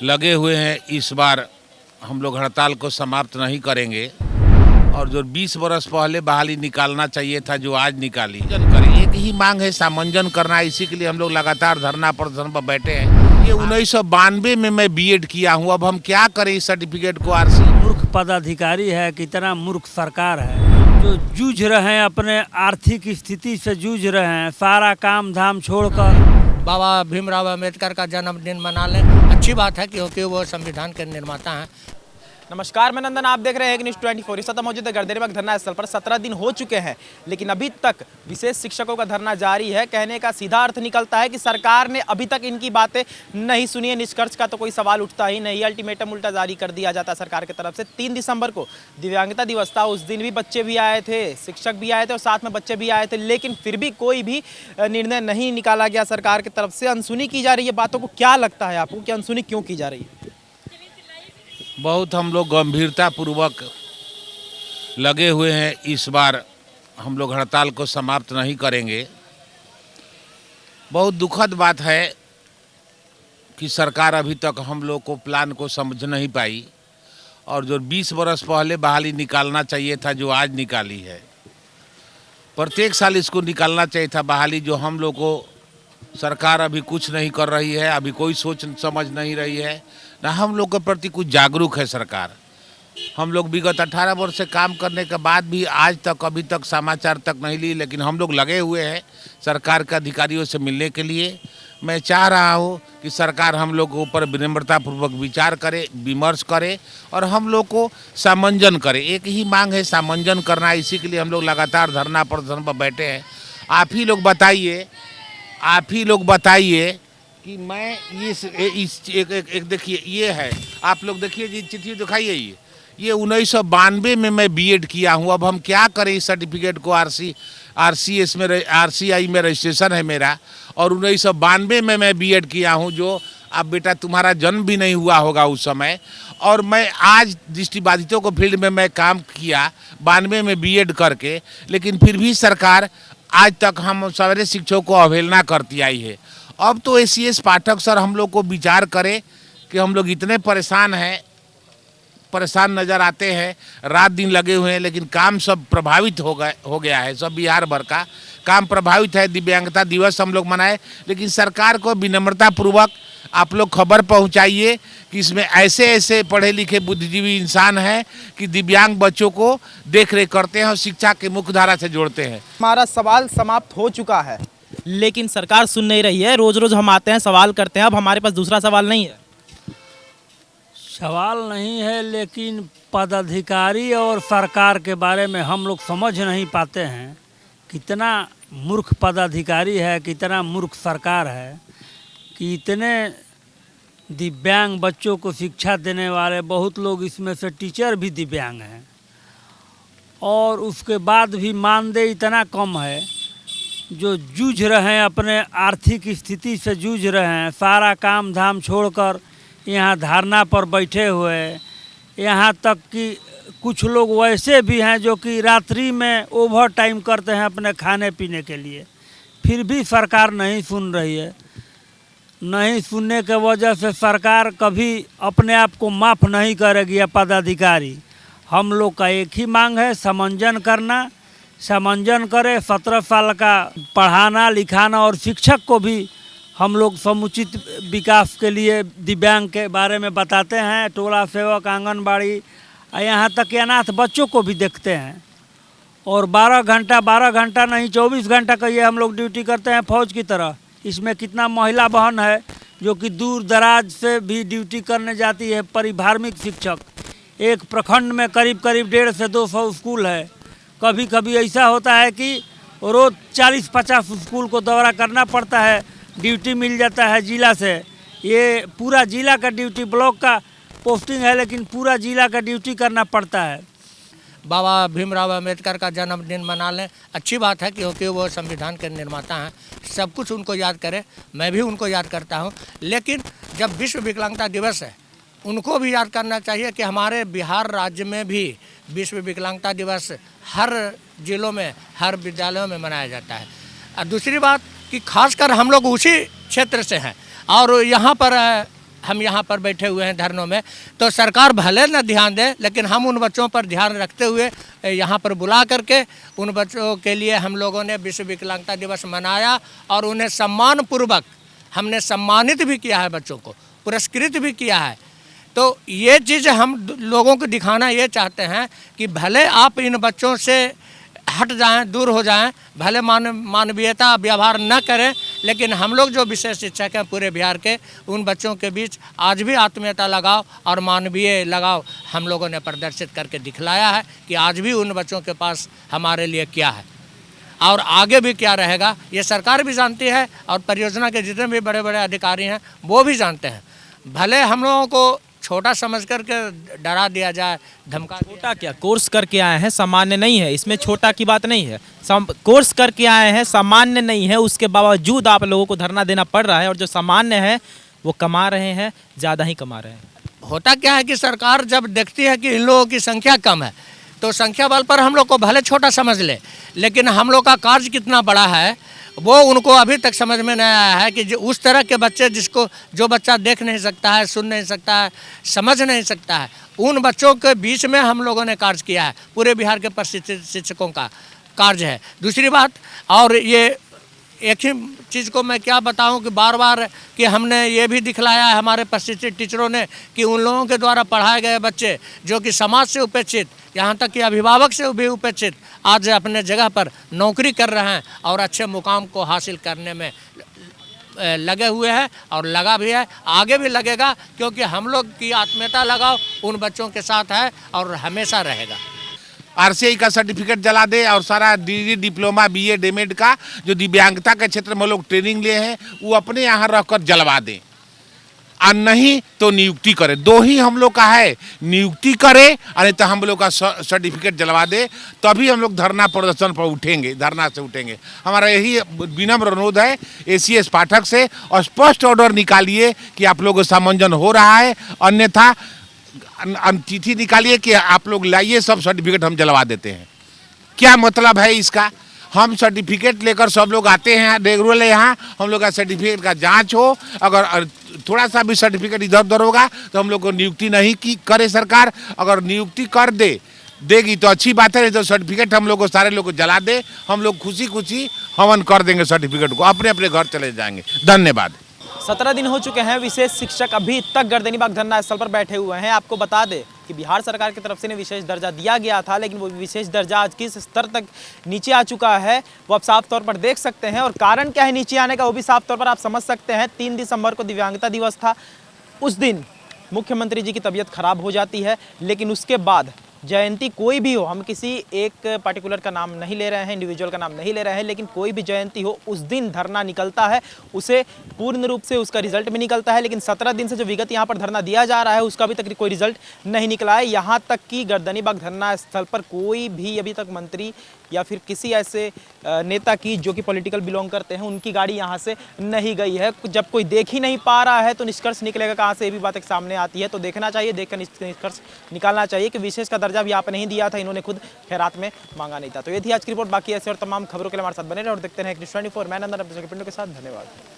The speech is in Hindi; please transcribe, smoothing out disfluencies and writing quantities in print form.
लगे हुए हैं। इस बार हम लोग हड़ताल को समाप्त नहीं करेंगे और जो 20 बरस पहले बहाली निकालना चाहिए था जो आज निकाली एक ही मांग है सामंजन करना। इसी के लिए हम लोग लगातार धरना प्रदर्शन पर बैठे हैं। ये 1992 में मैं बीएड किया हूँ, अब हम क्या करें इस सर्टिफिकेट को। आरसी मूर्ख पदाधिकारी है, कितना मूर्ख सरकार है जो जूझ रहे हैं, अपने आर्थिक स्थिति से जूझ रहे हैं, सारा काम धाम छोड़कर। बाबा भीमराव अम्बेडकर का जन्मदिन मना लें, अच्छी बात है क्योंकि वो संविधान के निर्माता हैं। नमस्कार, मैं नंदन, आप देख रहे हैं न्यूज़ 24। इस समय मौजूद है गरदेरीबाग धरना स्थल पर। 17 दिन हो चुके हैं लेकिन अभी तक विशेष शिक्षकों का धरना जारी है। कहने का सीधा अर्थ निकलता है कि सरकार ने अभी तक इनकी बातें नहीं सुनी है। निष्कर्ष का तो कोई सवाल उठता ही नहीं। अल्टीमेटम उल्टा जारी कर दिया जाता है सरकार की तरफ से। 3 दिसंबर को दिव्यांगता दिवस था, उस दिन भी बच्चे भी आए थे, शिक्षक भी आए थे और साथ में बच्चे भी आए थे, लेकिन फिर भी कोई भी निर्णय नहीं निकाला गया सरकार की तरफ से। अनसुनी की जा रही है बातों को। क्या लगता है आपको कि अनसुनी क्यों की जा रही है? बहुत हम लोग गंभीरता पूर्वक लगे हुए हैं। इस बार हम लोग हड़ताल को समाप्त नहीं करेंगे। बहुत दुखद बात है कि सरकार अभी तक हम लोग को प्लान को समझ नहीं पाई और जो 20 बरस पहले बहाली निकालना चाहिए था जो आज निकाली है। प्रत्येक साल इसको निकालना चाहिए था बहाली, जो हम लोग को सरकार अभी कुछ नहीं कर रही है, अभी कोई सोच समझ नहीं रही है, ना हम लोग के प्रति कुछ जागरूक है सरकार। हम लोग विगत 18 वर्ष से काम करने के बाद भी आज तक अभी तक समाचार तक नहीं ली, लेकिन हम लोग लगे हुए हैं सरकार के अधिकारियों से मिलने के लिए। मैं चाह रहा हूं कि सरकार हम लोग के ऊपर विनम्रतापूर्वक विचार करे, विमर्श करे और हम लोग को सामंजन करे। एक ही मांग है सामंजन करना। इसी के लिए हम लोग लगातार धरना प्रदर्शन पर बैठे हैं। आप ही लोग बताइए कि मैं एक देखिए, ये है, आप लोग देखिए जी, चिट्ठी दिखाइए। ये 1992 में मैं बीएड किया हूँ, अब हम क्या करें इस सर्टिफिकेट को। आरसीएस में आरसीआई में रजिस्ट्रेशन है मेरा और 1992 में मैं बीएड किया हूँ, जो अब बेटा तुम्हारा जन्म भी नहीं हुआ होगा उस समय। और मैं आज दृष्टिबाधितों को फील्ड में मैं काम किया 92 में बीएड करके, लेकिन फिर भी सरकार आज तक हम सारे शिक्षकों को अवहेलना करती आई है। अब तो एसीएस पाठक सर हम लोग को विचार करें कि हम लोग इतने परेशान नज़र आते हैं, रात दिन लगे हुए हैं, लेकिन काम सब प्रभावित हो गया है। सब बिहार भर का काम प्रभावित है। दिव्यांगता दिवस हम लोग मनाए, लेकिन सरकार को विनम्रतापूर्वक आप लोग खबर पहुंचाइए कि इसमें ऐसे पढ़े लिखे बुद्धिजीवी इंसान हैं कि दिव्यांग बच्चों को देख रेख करते हैं और शिक्षा के मुख्य धारा से जोड़ते हैं। हमारा सवाल समाप्त हो चुका है लेकिन सरकार सुन नहीं रही है। रोज रोज हम आते हैं, सवाल करते हैं, अब हमारे पास दूसरा सवाल नहीं है। सवाल नहीं है, लेकिन पदाधिकारी और सरकार के बारे में हम लोग समझ नहीं पाते हैं। कितना मूर्ख पदाधिकारी है, कितना मूर्ख सरकार है कि इतने दिव्यांग बच्चों को शिक्षा देने वाले, बहुत लोग इसमें से टीचर भी दिव्यांग हैं, और उसके बाद भी मानदेय इतना कम है। जो जूझ रहे हैं, अपने आर्थिक स्थिति से जूझ रहे हैं, सारा काम धाम छोड़कर यहाँ धरना पर बैठे हुए। यहाँ तक कि कुछ लोग वैसे भी हैं जो कि रात्रि में ओवर टाइम करते हैं अपने खाने पीने के लिए, फिर भी सरकार नहीं सुन रही है। नहीं सुनने के वजह से सरकार कभी अपने आप को माफ़ नहीं करेगी। या पदाधिकारी, हम लोग का एक ही मांग है सामंजन करना, सामंजन करे। 17 साल का पढ़ाना लिखाना और शिक्षक को भी हम लोग समुचित विकास के लिए दिव्यांग के बारे में बताते हैं। टोला सेवक, आंगनबाड़ी, यहाँ तक कि अनाथ बच्चों को भी देखते हैं। और 12 घंटा नहीं 24 घंटा का ये हम लोग ड्यूटी करते हैं फौज की तरह। इसमें कितना महिला बहन है जो कि दूर दराज से भी ड्यूटी करने जाती है। परिवार्मिक शिक्षक, एक प्रखंड में करीब 150 से 200 स्कूल है। कभी कभी ऐसा होता है कि रोज़ 40-50 स्कूल को दौरा करना पड़ता है। ड्यूटी मिल जाता है जिला से। ये पूरा जिला का ड्यूटी, ब्लॉक का पोस्टिंग है लेकिन पूरा जिला का ड्यूटी करना पड़ता है। बाबा भीमराव अम्बेडकर का जन्मदिन मना लें, अच्छी बात है क्योंकि वो संविधान के निर्माता हैं। सब कुछ उनको याद करें, मैं भी उनको याद करता हूँ। लेकिन जब विश्व विकलांगता दिवस है, उनको भी याद करना चाहिए कि हमारे बिहार राज्य में भी विश्व विकलांगता दिवस हर जिलों में, हर विद्यालयों में मनाया जाता है। और दूसरी बात कि खासकर हम लोग उसी क्षेत्र से हैं और यहाँ पर हम यहाँ पर बैठे हुए हैं धरनों में, तो सरकार भले न ध्यान दे, लेकिन हम उन बच्चों पर ध्यान रखते हुए यहाँ पर बुला करके उन बच्चों के लिए हम लोगों ने विश्व विकलांगता दिवस मनाया और उन्हें सम्मानपूर्वक हमने सम्मानित भी किया है, बच्चों को पुरस्कृत भी किया है। तो ये चीज़ हम लोगों को दिखाना ये चाहते हैं कि भले आप इन बच्चों से हट जाएं, दूर हो जाएं, भले मानवीयता व्यवहार न करें, लेकिन हम लोग जो विशेष शिक्षक हैं पूरे बिहार के, उन बच्चों के बीच आज भी आत्मीयता लगाव और मानवीय लगाव हम लोगों ने प्रदर्शित करके दिखलाया है कि आज भी उन बच्चों के पास हमारे लिए क्या है और आगे भी क्या रहेगा, ये सरकार भी जानती है और परियोजना के जितने भी बड़े बड़े अधिकारी हैं वो भी जानते हैं। भले हम लोगों को छोटा समझ करके डरा दिया जाए, धमका दिया छोटा क्या, कोर्स करके आए हैं, सामान्य नहीं है, इसमें छोटा की बात नहीं है। कोर्स करके आए हैं, सामान्य नहीं है, उसके बावजूद आप लोगों को धरना देना पड़ रहा है। और जो सामान्य है वो कमा रहे हैं, ज़्यादा ही कमा रहे हैं। होता क्या है कि सरकार जब देखती है कि इन लोगों की संख्या कम है, तो संख्या बल पर हम लोग को भले छोटा समझ ले, लेकिन हम लोग का कार्य कितना बड़ा है वो उनको अभी तक समझ में नहीं आया है कि जो उस तरह के बच्चे जो बच्चा देख नहीं सकता है, सुन नहीं सकता है, समझ नहीं सकता है, उन बच्चों के बीच में हम लोगों ने कार्य किया है। पूरे बिहार के प्रशिक्षित शिक्षकों का कार्य है। दूसरी बात, और ये एक ही चीज़ को मैं क्या बताऊं कि बार बार कि हमने ये भी दिखलाया है हमारे प्रशिक्षित टीचरों ने कि उन लोगों के द्वारा पढ़ाए गए बच्चे जो कि समाज से उपेक्षित, यहाँ तक कि अभिभावक से भी उपेक्षित, आज अपने जगह पर नौकरी कर रहे हैं और अच्छे मुकाम को हासिल करने में लगे हुए हैं और लगा भी है, आगे भी लगेगा, क्योंकि हम लोग की आत्मीयता लगाव उन बच्चों के साथ है और हमेशा रहेगा। आरसीआई का सर्टिफिकेट जला दे और सारा डिग्री, डिप्लोमा, बीए, डीमेड का जो दिव्यांगता के क्षेत्र में लोग ट्रेनिंग लिए हैं वो अपने यहाँ रखकर जलवा दें, और नहीं तो नियुक्ति करे। दो ही हम लोग का है, नियुक्ति करे और नहीं तो हम लोग का सर्टिफिकेट जलवा दे, तभी हम लोग धरना प्रदर्शन पर उठेंगे, धरना से उठेंगे। हमारा यही विनम्र अनुरोध है एसीएस पाठक से, और स्पष्ट ऑर्डर निकालिए कि आप लोगों का सामंजन हो रहा है, अन्यथा तिथि निकालिए कि आप लोग लाइए, सब सर्टिफिकेट हम जलवा देते हैं। क्या मतलब है इसका? हम सर्टिफिकेट लेकर सब लोग आते हैं रेगुलर यहाँ, हम लोग का सर्टिफिकेट का जांच हो, अगर थोड़ा सा भी सर्टिफिकेट इधर उधर होगा तो हम लोग को नियुक्ति नहीं की करे सरकार। अगर नियुक्ति कर देगी तो अच्छी बात है, नहीं तो सर्टिफिकेट हम लोग को सारे लोग को जला दे, हम लोग खुशी खुशी हवन कर देंगे सर्टिफिकेट को, अपने अपने घर चले जाएंगे। धन्यवाद। 17 दिन हो चुके हैं, विशेष शिक्षक अभी तक गर्दनीबाग धरना स्थल पर बैठे हुए हैं। आपको बता दें कि बिहार सरकार की तरफ से ने विशेष दर्जा दिया गया था, लेकिन वो विशेष दर्जा आज किस स्तर तक नीचे आ चुका है वो आप साफ तौर पर देख सकते हैं। और कारण क्या है नीचे आने का वो भी साफ तौर पर आप समझ सकते हैं। 3 दिसंबर को दिव्यांगता दिवस था, उस दिन मुख्यमंत्री जी की तबीयत खराब हो जाती है, लेकिन उसके बाद जयंती कोई भी हो, हम किसी एक पार्टिकुलर का नाम नहीं ले रहे हैं, इंडिविजुअल का नाम नहीं ले रहे हैं, लेकिन कोई भी जयंती हो उस दिन धरना निकलता है, उसे पूर्ण रूप से उसका रिजल्ट भी निकलता है। लेकिन 17 दिन से जो विगत यहाँ पर धरना दिया जा रहा है उसका अभी तक कोई रिजल्ट नहीं निकला है। यहाँ तक कि गर्दनीबाग धरना स्थल पर कोई भी अभी तक मंत्री या फिर किसी ऐसे नेता की जो कि पॉलिटिकल बिलोंग करते हैं उनकी गाड़ी यहाँ से नहीं गई है। जब कोई देख ही नहीं पा रहा है तो निष्कर्ष निकलेगा कहाँ से, ये भी बात एक सामने आती है। तो देखना चाहिए, देखकर निष्कर्ष निकालना चाहिए कि विशेष का दर्जा भी यहाँ पर नहीं दिया था, इन्होंने खुद खैरात में मांगा नहीं था। तो ये थी आज की रिपोर्ट। बाकी ऐसे और तमाम खबरों के लिए हमारे साथ बने रहे और देखते हैं News 24। मैं नंदन अपने पिंडों के साथ। धन्यवाद।